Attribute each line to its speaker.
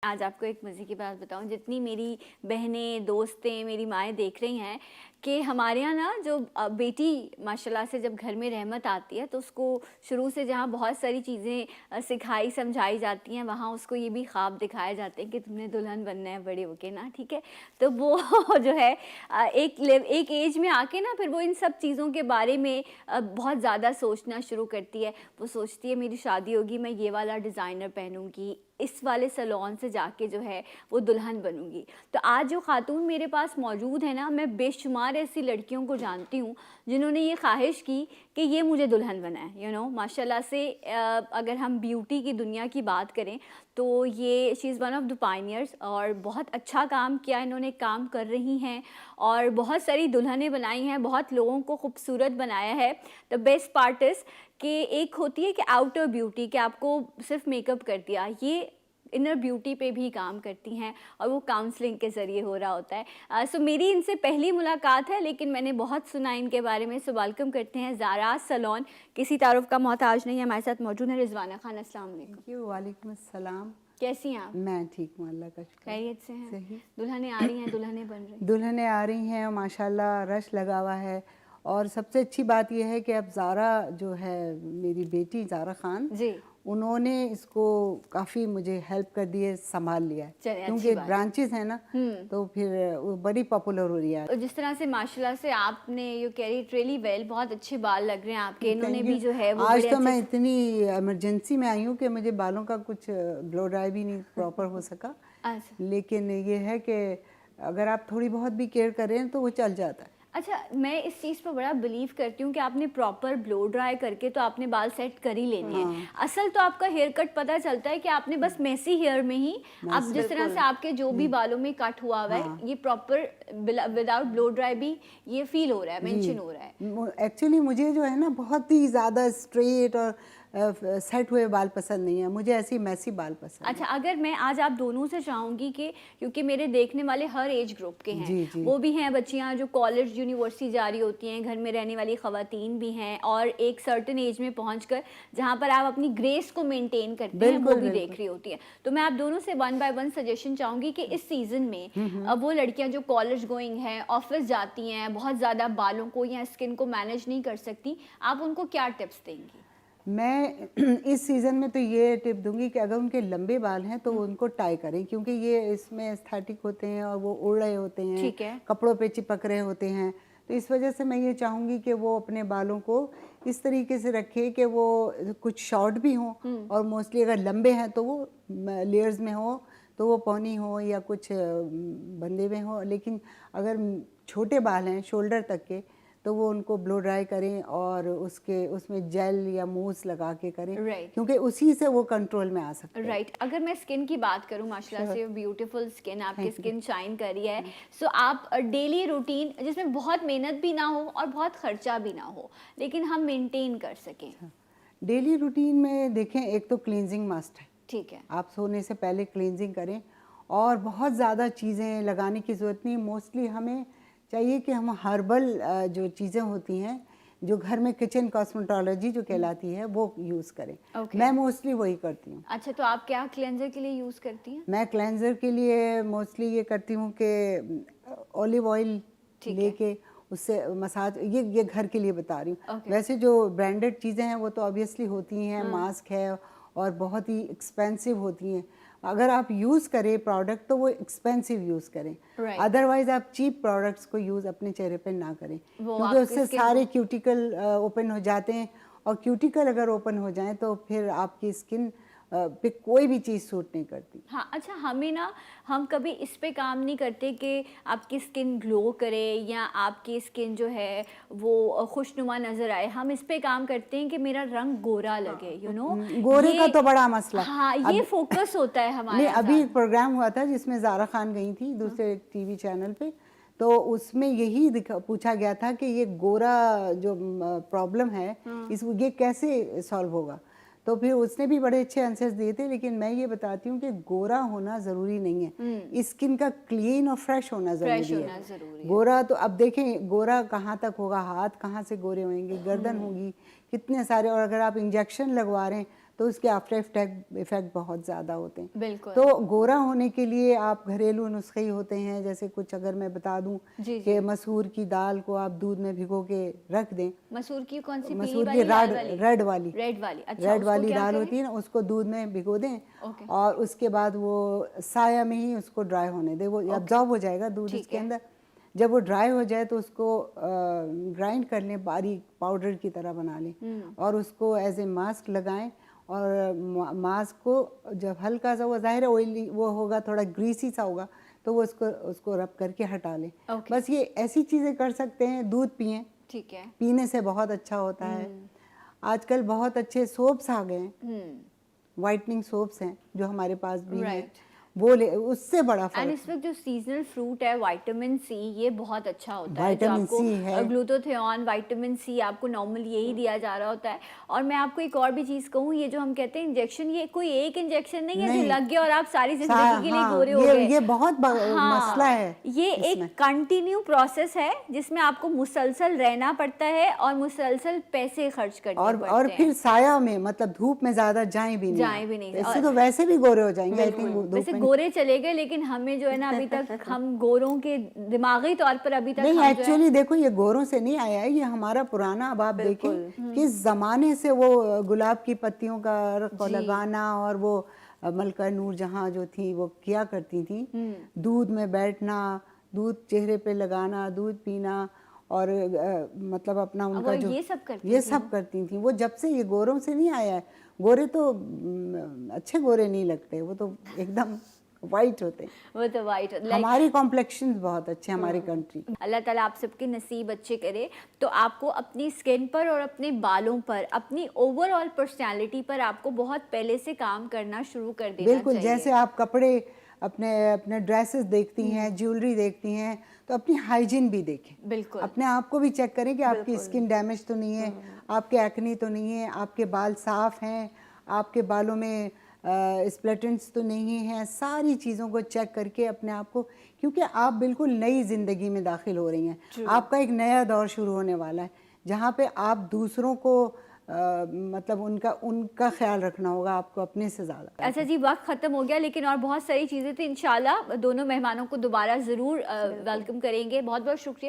Speaker 1: आज आपको एक मज़े की बात बताऊं, जितनी मेरी बहनें दोस्तें मेरी माएँ देख रही हैं कि हमारे यहाँ ना जो बेटी माशाल्लाह से जब घर में रहमत आती है तो उसको शुरू से जहाँ बहुत सारी चीज़ें सिखाई समझाई जाती हैं, वहाँ उसको ये भी ख्वाब दिखाए जाते हैं कि तुमने दुल्हन बनना है बड़े होके ना, ठीक है। तो वो जो है एक एज में आके ना फिर वो इन सब चीज़ों के बारे में बहुत ज़्यादा सोचना शुरू करती है। वो सोचती है मेरी शादी होगी, मैं ये वाला डिज़ाइनर पहनूंगी, इस वाले सैलून से जाके जो है वो दुल्हन बनूंगी। तो आज जो खातून मेरे पास मौजूद है ना, मैं बेशुमार ऐसी लड़कियों को जानती हूँ जिन्होंने ये ख्वाहिश की कि ये मुझे दुल्हन बनाए। माशाल्लाह से अगर हम ब्यूटी की दुनिया की बात करें तो ये she is one of the pioneers और बहुत अच्छा काम किया इन्होंने, काम कर रही हैं और बहुत सारी दुल्हनें बनाई हैं, बहुत लोगों को खूबसूरत बनाया है। द बेस्ट पार्ट इज़ कि एक होती है कि आउटर ब्यूटी, कि आपको सिर्फ मेकअप कर दिया, ये इनर ब्यूटी पे भी काम करती हैं और वो काउंसलिंग के ज़रिए हो रहा होता है। सो मेरी इनसे पहली मुलाकात है, लेकिन मैंने बहुत सुना इनके बारे में। सो वेलकम करते हैं ज़ाराज सैलून। किसी तारुफ का मोहताज नहीं है, हमारे साथ मौजूद है रिजवाना खान। अस्सलाम वालेकुम।
Speaker 2: वालेकुम अस्सलाम।
Speaker 1: कैसी हैं आप?
Speaker 2: मैं ठीक हूँ, अल्लाह का शुक्र।
Speaker 1: खैरियत से हैं?
Speaker 2: सही।
Speaker 1: दुल्हनें आ रही हैं, दुल्हनें बन रही हैं?
Speaker 2: दुल्हनें आ रही हैं और माशाल्लाह रश लगा हुआ है। और सबसे अच्छी बात यह है कि अब ज़ारा जो है मेरी बेटी ज़ारा खान
Speaker 1: जी,
Speaker 2: उन्होंने इसको काफ़ी मुझे हेल्प कर दी है, संभाल लिया है।
Speaker 1: चलिए अच्छी
Speaker 2: क्योंकि
Speaker 1: बात।
Speaker 2: ब्रांचेस हैं ना, तो फिर वो बड़ी पॉपुलर हो रही है।
Speaker 1: और जिस तरह से माशाल्लाह से आपने you carry it really well, बहुत अच्छे बाल लग रहे हैं आपके। इन्होंने
Speaker 2: Thank
Speaker 1: भी
Speaker 2: you।
Speaker 1: जो है वो
Speaker 2: आज
Speaker 1: बड़े
Speaker 2: तो
Speaker 1: अच्छे
Speaker 2: मैं
Speaker 1: से।
Speaker 2: इतनी इमरजेंसी में आई हूँ कि मुझे बालों का कुछ ब्लो ड्राई भी नहीं प्रॉपर हो सका।
Speaker 1: अच्छा
Speaker 2: लेकिन ये है कि अगर आप थोड़ी बहुत भी केयर करें तो वो चल जाता है।
Speaker 1: अच्छा, मैं इस चीज़ पर बड़ा बिलीव करती हूँ कि आपने प्रॉपर ब्लो ड्राई करके तो आपने बाल सेट कर ही लेने हैं।
Speaker 2: हाँ,
Speaker 1: असल तो आपका हेयर कट पता चलता है कि आपने बस मेसी हेयर में ही, आप जिस तरह से आपके जो भी बालों में कट हुआ हुआ है,
Speaker 2: हाँ
Speaker 1: ये प्रॉपर विदाउट ब्लो ड्राई भी ये फील हो रहा है,
Speaker 2: जी।
Speaker 1: मेंशन हो रहा है।
Speaker 2: एक्चुअली मुझे जो है ना बहुत ही ज़्यादा स्ट्रेट और सेट हुए बाल पसंद नहीं है, मुझे ऐसी मैसी बाल पसंद
Speaker 1: अच्छा,
Speaker 2: है।
Speaker 1: अगर मैं आज आप दोनों से चाहूँगी कि, क्योंकि मेरे देखने वाले हर एज ग्रुप के हैं,
Speaker 2: जी जी
Speaker 1: वो भी हैं बच्चियाँ जो कॉलेज यूनिवर्सिटी जा रही होती हैं, घर में रहने वाली ख़वातीन भी हैं, और एक सर्टेन एज में पहुँचकर जहाँ पर आप अपनी ग्रेस को मेंटेन करते हैं वो
Speaker 2: बिल्कुल
Speaker 1: भी
Speaker 2: बिल्कुल।
Speaker 1: देख रही होती हैं। तो मैं आप दोनों से वन बाय वन सजेशन चाहूँगी कि इस सीज़न में अब वो लड़कियाँ जो कॉलेज गोइंग हैं, ऑफिस जाती हैं, बहुत ज़्यादा बालों को या स्किन को मैनेज नहीं कर सकती, आप उनको क्या टिप्स देंगी?
Speaker 2: मैं इस सीज़न में तो ये टिप दूंगी कि अगर उनके लंबे बाल हैं तो उनको टाई करें, क्योंकि ये इसमें एस्थेटिक होते हैं और वो उड़ रहे होते हैं,
Speaker 1: ठीक है।
Speaker 2: कपड़ों पे चिपक रहे होते हैं। तो इस वजह से मैं ये चाहूँगी कि वो अपने बालों को इस तरीके से रखे कि वो कुछ शॉर्ट भी हों, और मोस्टली अगर लंबे हैं तो वो लेयर्स में हो, तो वो पौनी हो या कुछ बंधे में हो। लेकिन अगर छोटे बाल हैं शोल्डर तक के तो वो उनको ब्लो ड्राई करें और उसमें जेल या मूस लगा के करें,
Speaker 1: राइट
Speaker 2: क्योंकि उसी से वो कंट्रोल में आ सकते हैं।
Speaker 1: राइट। अगर मैं स्किन की बात करूं, माशाल्लाह से ब्यूटीफुल स्किन, आपकी
Speaker 2: थैंक यू।
Speaker 1: स्किन शाइन कर रही है। सो आप डेली रूटीन जिसमें बहुत मेहनत भी ना हो और बहुत खर्चा भी ना हो, लेकिन हम मेंटेन कर सकें।
Speaker 2: डेली रूटीन में देखें, एक तो क्लींजिंग मस्ट है।
Speaker 1: ठीक है।
Speaker 2: आप सोने से पहले क्लींजिंग करें, और बहुत ज़्यादा चीज़ें लगाने की ज़रूरत नहीं। मोस्टली हमें चाहिए कि हम हर्बल जो चीज़ें होती हैं, जो घर में किचन कॉस्मेटोलॉजी जो कहलाती है, वो यूज़ करें।
Speaker 1: Okay.
Speaker 2: मैं मोस्टली वही करती हूँ।
Speaker 1: अच्छा, तो आप क्या क्लेंजर के लिए यूज़ करती हैं?
Speaker 2: मैं क्लेंजर के लिए मोस्टली ये करती हूँ कि ऑलिव ऑयल
Speaker 1: ठीक है।
Speaker 2: लेके उससे मसाज, ये घर के लिए बता रही हूँ।
Speaker 1: Okay.
Speaker 2: वैसे जो ब्रांडेड चीज़ें हैं वो तो ऑब्वियसली होती हैं, मास्क है और बहुत ही एक्सपेंसिव होती हैं। अगर आप यूज़ करें प्रोडक्ट तो वो एक्सपेंसिव यूज़ करें।
Speaker 1: Right.
Speaker 2: अदरवाइज आप चीप प्रोडक्ट्स को यूज़ अपने चेहरे पे ना करें,
Speaker 1: वो
Speaker 2: क्योंकि
Speaker 1: आपकी
Speaker 2: उससे
Speaker 1: skin
Speaker 2: सारे
Speaker 1: को-
Speaker 2: क्यूटिकल ओपन हो जाते हैं, और क्यूटिकल अगर ओपन हो जाएं तो फिर आपकी स्किन पे कोई भी चीज़ सूट नहीं करती।
Speaker 1: हाँ, अच्छा, हमें ना, हम कभी इस पे काम नहीं करते कि आपकी स्किन ग्लो करे या आपकी स्किन जो है वो खुशनुमा नज़र आए। हम इस पे काम करते हैं कि मेरा रंग गोरा लगे,
Speaker 2: गोरे का
Speaker 1: ये,
Speaker 2: तो बड़ा मसला है।
Speaker 1: हाँ, ये फोकस होता है
Speaker 2: नहीं,
Speaker 1: हमारा
Speaker 2: अभी एक
Speaker 1: ज़्यादा।
Speaker 2: प्रोग्राम हुआ था जिसमें ज़ारा खान गई थी दूसरे टीवी चैनल पे, तो उसमें यही पूछा गया था कि ये गोरा जो प्रॉब्लम है, ये कैसे सॉल्व होगा। तो फिर उसने भी बड़े अच्छे आंसर्स दिए थे, लेकिन मैं ये बताती हूँ कि गोरा होना ज़रूरी नहीं है, स्किन का क्लीन और फ्रेश होना
Speaker 1: फ्रेश
Speaker 2: ज़रूरी
Speaker 1: होना
Speaker 2: है।
Speaker 1: ज़रूरी है।
Speaker 2: गोरा तो अब देखें, गोरा कहाँ तक होगा, हाथ कहाँ से गोरे होंगे, गर्दन होगी, कितने सारे, और अगर आप इंजेक्शन लगवा रहे हैं तो उसके आफ्टर इफेक्ट बहुत ज़्यादा होते हैं।
Speaker 1: बिल्कुल।
Speaker 2: तो गोरा होने के लिए आप घरेलू नुस्खे ही होते हैं, जैसे कुछ अगर मैं बता दूं
Speaker 1: जी,
Speaker 2: कि मसूर की दाल को आप दूध में भिगो के रख दें।
Speaker 1: मसूर की कौन सी, पीली
Speaker 2: मसूर की
Speaker 1: वाली, लाल वाली?
Speaker 2: रेड वाली,
Speaker 1: रेड वाली, अच्छा,
Speaker 2: रेड
Speaker 1: उसको
Speaker 2: वाली
Speaker 1: क्या
Speaker 2: दाल
Speaker 1: करें?
Speaker 2: होती है ना, उसको दूध में भिगो दें
Speaker 1: ओके।
Speaker 2: और उसके बाद वो साया में ही उसको ड्राई होने दें, वो अब्जॉर्ब हो जाएगा दूध
Speaker 1: ठीक
Speaker 2: उसके
Speaker 1: है।
Speaker 2: अंदर। जब वो ड्राई हो जाए तो उसको ग्राइंड कर लें, बारीक पाउडर की तरह बना लें और उसको एज ए मास्क लगाएं। और मास्क को जब हल्का सा, वो ज़ाहिर है ऑयली वो होगा, थोड़ा ग्रीसी सा होगा, तो वो उसको रब करके हटा लें।
Speaker 1: ओके।
Speaker 2: बस ये ऐसी चीज़ें कर सकते हैं। दूध पिएं,
Speaker 1: ठीक है।
Speaker 2: पीने से बहुत अच्छा होता है। आजकल बहुत अच्छे सोप्स आ गए हैं, वाइटनिंग सोप्स हैं जो हमारे पास भी हैं,
Speaker 1: राइट।
Speaker 2: वो ले, उससे बड़ा
Speaker 1: एंड
Speaker 2: फर्क।
Speaker 1: इस वक्त जो सीजनल फ्रूट है विटामिन सी, ये बहुत अच्छा होता है, जो
Speaker 2: विटामिन
Speaker 1: आपको
Speaker 2: सी है।
Speaker 1: ग्लूटाथियोन, विटामिन सी आपको नॉर्मली यही दिया जा रहा होता है। और मैं आपको एक और भी चीज़ कहूँ, ये जो हम कहते हैं इंजेक्शन, ये कोई एक इंजेक्शन नहीं है जो लग गया और आप सारी जिंदगी के लिए गोरे हो गए।
Speaker 2: ये बहुत मसला है।
Speaker 1: ये एक कंटिन्यू प्रोसेस है जिसमें आपको मुसलसल रहना पड़ता है और मुसलसल पैसे खर्च करने पड़ते हैं।
Speaker 2: और फिर साया में, मतलब धूप में ज्यादा जाएं भी नहीं। इससे तो वैसे भी गोरे हो जाएंगे। आई थिंक
Speaker 1: वैसे गोरे चले गए, लेकिन हमें जो है ना, अभी तक हम गोरों के दिमागी तौर पर अभी तक
Speaker 2: नहीं,
Speaker 1: हम जो है,
Speaker 2: एक्चुअली देखो ये गोरों से नहीं आया है, ये हमारा पुराना, अब आप देखें किस जमाने से वो गुलाब की पत्तियों का लगाना, और वो मलका नूर जहाँ जो थी वो किया करती थी, दूध में बैठना, दूध चेहरे पे लगाना, दूध पीना, और मतलब अपना उनका जो ये सब करती थी। वो जब से, ये गोरों से नहीं आया है। गोरे तो अच्छे गोरे नहीं लगते, वो तो एकदम वाइट होते हैं।
Speaker 1: वो तो वाइट,
Speaker 2: हमारी कॉम्प्लेक्शन बहुत अच्छे, हमारी कंट्री।
Speaker 1: अल्लाह ताला आप सबके नसीब अच्छे करे। तो आपको अपनी स्किन पर और अपने बालों पर, अपनी ओवरऑल पर्सनालिटी पर आपको बहुत पहले से काम करना शुरू कर देना
Speaker 2: बिल्कुल
Speaker 1: चाहिए।
Speaker 2: जैसे आप कपड़े, अपने ड्रेसेस देखती हैं, ज्वेलरी देखती हैं, तो अपनी हाइजीन भी देखें।
Speaker 1: बिल्कुल।
Speaker 2: अपने आप को भी चेक करें कि आपकी स्किन डैमेज तो नहीं है, आपके एक्ने तो नहीं है, आपके बाल साफ हैं, आपके बालों में स्प्लिटेंट्स तो नहीं हैं। सारी चीज़ों को चेक करके अपने आप को, क्योंकि आप बिल्कुल नई ज़िंदगी में दाखिल हो रही हैं। आपका एक नया दौर शुरू होने वाला है, जहाँ पे आप दूसरों को मतलब उनका ख्याल रखना होगा आपको अपने से ज़्यादा।
Speaker 1: अच्छा जी, वक्त ख़त्म हो गया, लेकिन और बहुत सारी चीज़ें थी। इंशाल्लाह दोनों मेहमानों को दोबारा ज़रूर वेलकम करेंगे। बहुत बहुत शुक्रिया।